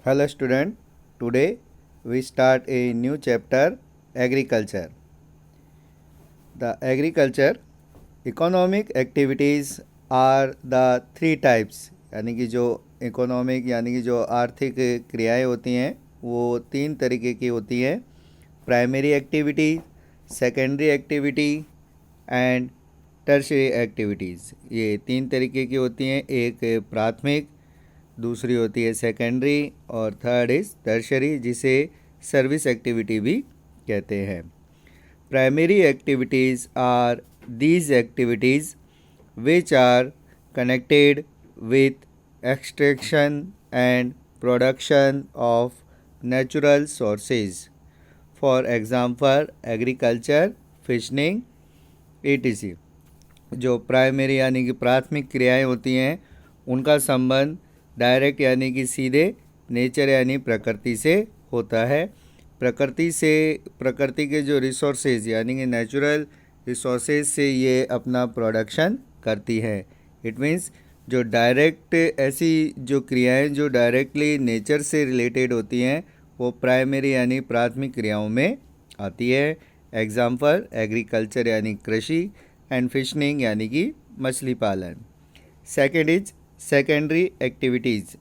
Hello student, today we start a new chapter agriculture. The agriculture economic activities are the three types यानी कि जो economic यानी कि जो आर्थिक क्रियाएं होती हैं वो तीन तरीके की होती हैं। Primary activity, secondary activity and tertiary activities. ये तीन तरीके की होती हैं। एक प्राथमिक, दूसरी होती है सेकेंडरी और थर्ड इज़ टर्शरी जिसे सर्विस एक्टिविटी भी कहते हैं। Primary activities are these activities which are connected with extraction and production of natural sources, for example agriculture, fishing etc। जो प्राइमरी यानी कि प्राथमिक क्रियाएं होती हैं उनका संबंध डायरेक्ट यानी कि सीधे नेचर यानी प्रकृति से होता है। प्रकृति के जो रिसोर्सेज यानी कि नेचुरल रिसोर्सेज से ये अपना प्रोडक्शन करती है। इट मीन्स जो डायरेक्ट ऐसी जो क्रियाएं जो डायरेक्टली नेचर से रिलेटेड होती हैं वो प्राइमरी यानी प्राथमिक क्रियाओं में आती है। एग्जाम्पल एग्रीकल्चर यानी कृषि एंड फिशिंग यानी कि मछली पालन। Second is secondary activities.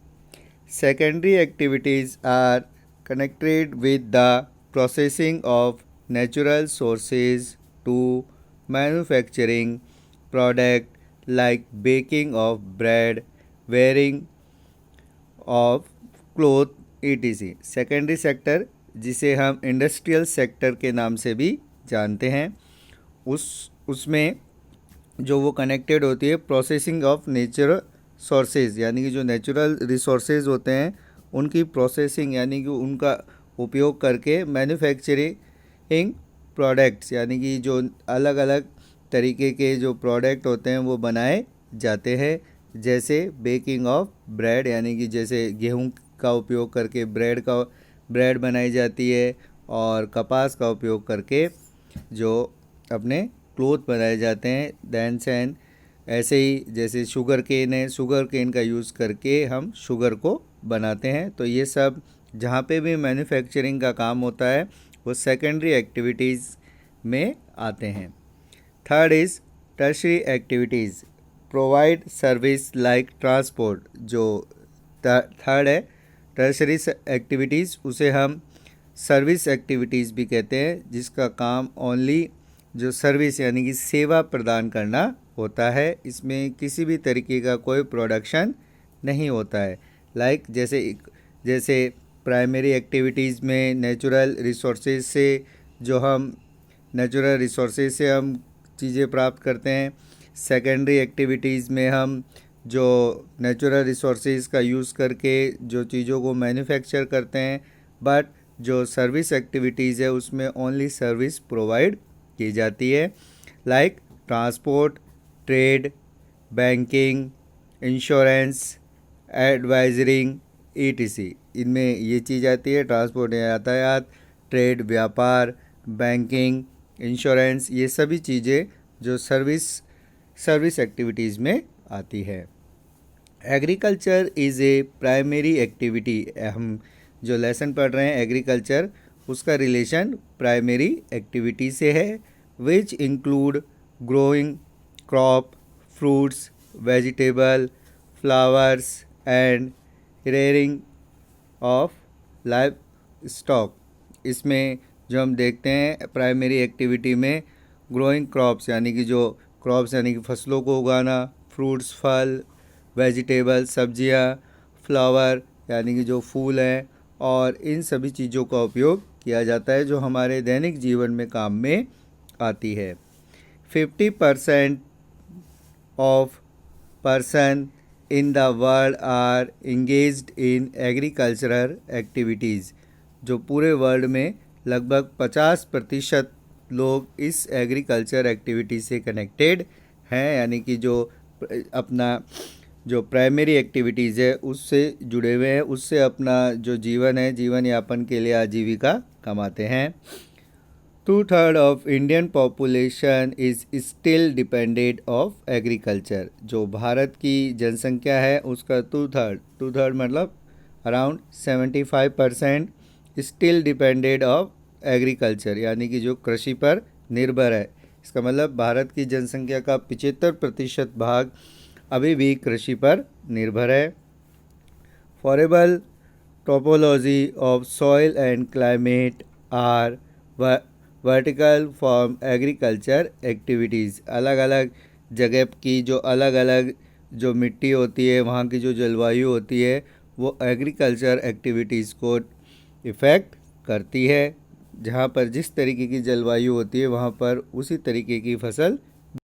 Secondary activities are connected with the processing of natural sources to manufacturing product like baking of bread, wearing of cloth etc। Secondary sector जिसे हम industrial sector के नाम से भी जानते हैं उसमें जो वो कनेक्टेड होती है प्रोसेसिंग ऑफ नेचुरल सोर्सेज यानी कि जो नेचुरल रिसोर्सेज होते हैं उनकी प्रोसेसिंग यानी कि उनका उपयोग करके मैन्युफैक्चरिंग प्रोडक्ट्स यानी कि जो अलग अलग तरीके के जो प्रोडक्ट होते हैं वो बनाए जाते हैं। जैसे बेकिंग ऑफ ब्रेड यानी कि जैसे गेहूं का उपयोग करके ब्रेड बनाई जाती है और कपास का उपयोग करके जो अपने क्लोथ बनाए जाते हैं। दैंस एंड ऐसे ही जैसे शुगर केन है, शुगर केन का यूज़ करके हम शुगर को बनाते हैं। तो ये सब जहाँ पे भी मैन्युफैक्चरिंग का काम होता है वो सेकेंडरी एक्टिविटीज़ में आते हैं। Third is tertiary activities provide service like transport. जो थर्ड है टर्शियरी एक्टिविटीज़ उसे हम सर्विस एक्टिविटीज़ भी कहते हैं जिसका काम ओनली जो सर्विस यानी कि सेवा प्रदान करना होता है। इसमें किसी भी तरीके का कोई प्रोडक्शन नहीं होता है। लाइक जैसे प्राइमरी एक्टिविटीज़ में नेचुरल रिसोर्सेज से हम चीज़ें प्राप्त करते हैं। सेकेंडरी एक्टिविटीज़ में हम जो नेचुरल रिसोर्सेज का यूज़ करके जो चीज़ों को मैन्युफैक्चर करते हैं। बट जो सर्विस एक्टिविटीज़ है उसमें ओनली सर्विस प्रोवाइड की जाती है like transport, trade, banking, insurance, advising etc। इनमें ये चीज़ आती है। ट्रांसपोर्ट या यातायात, ट्रेड व्यापार, बैंकिंग, इंश्योरेंस ये सभी चीज़ें जो सर्विस एक्टिविटीज़ में आती है। Agriculture is a primary activity. हम जो लेसन पढ़ रहे हैं एग्रीकल्चर उसका रिलेशन प्राइमरी एक्टिविटी से है which include growing crop, fruits, vegetable, flowers and rearing of live stock. इसमें जो हम देखते हैं प्राइमरी एक्टिविटी में ग्रोइंग क्रॉप्स यानी कि फसलों को उगाना, फ्रूट्स फल, वेजिटेबल सब्जियां, फ्लावर यानी कि जो फूल हैं और इन सभी चीज़ों का उपयोग किया जाता है जो हमारे दैनिक जीवन में काम में आती है। 50% of person in the world are engaged in agricultural activities। जो पूरे वर्ल्ड में लगभग 50% लोग इस एग्रीकल्चर एक्टिविटी से कनेक्टेड हैं यानी कि जो अपना जो प्राइमरी एक्टिविटीज़ है उससे जुड़े हुए हैं, उससे अपना जो जीवन है जीवन यापन के लिए आजीविका कमाते हैं। 2/3 of Indian population is still dependent of agriculture. जो भारत की जनसंख्या है उसका टू थर्ड मतलब around 75% still depended of agriculture, यानी कि जो कृषि पर निर्भर है। इसका मतलब भारत की जनसंख्या का 75% भाग अभी भी कृषि पर निर्भर है। Favourable topology of soil and climate are vertical form agriculture activities. अलग अलग जगह की जो अलग अलग जो मिट्टी होती है, वहाँ की जो जलवायु होती है, वो एग्रीकल्चर एक्टिविटीज़ को इफ़ेक्ट करती है। जहाँ पर जिस तरीके की जलवायु होती है वहाँ पर उसी तरीके की फसल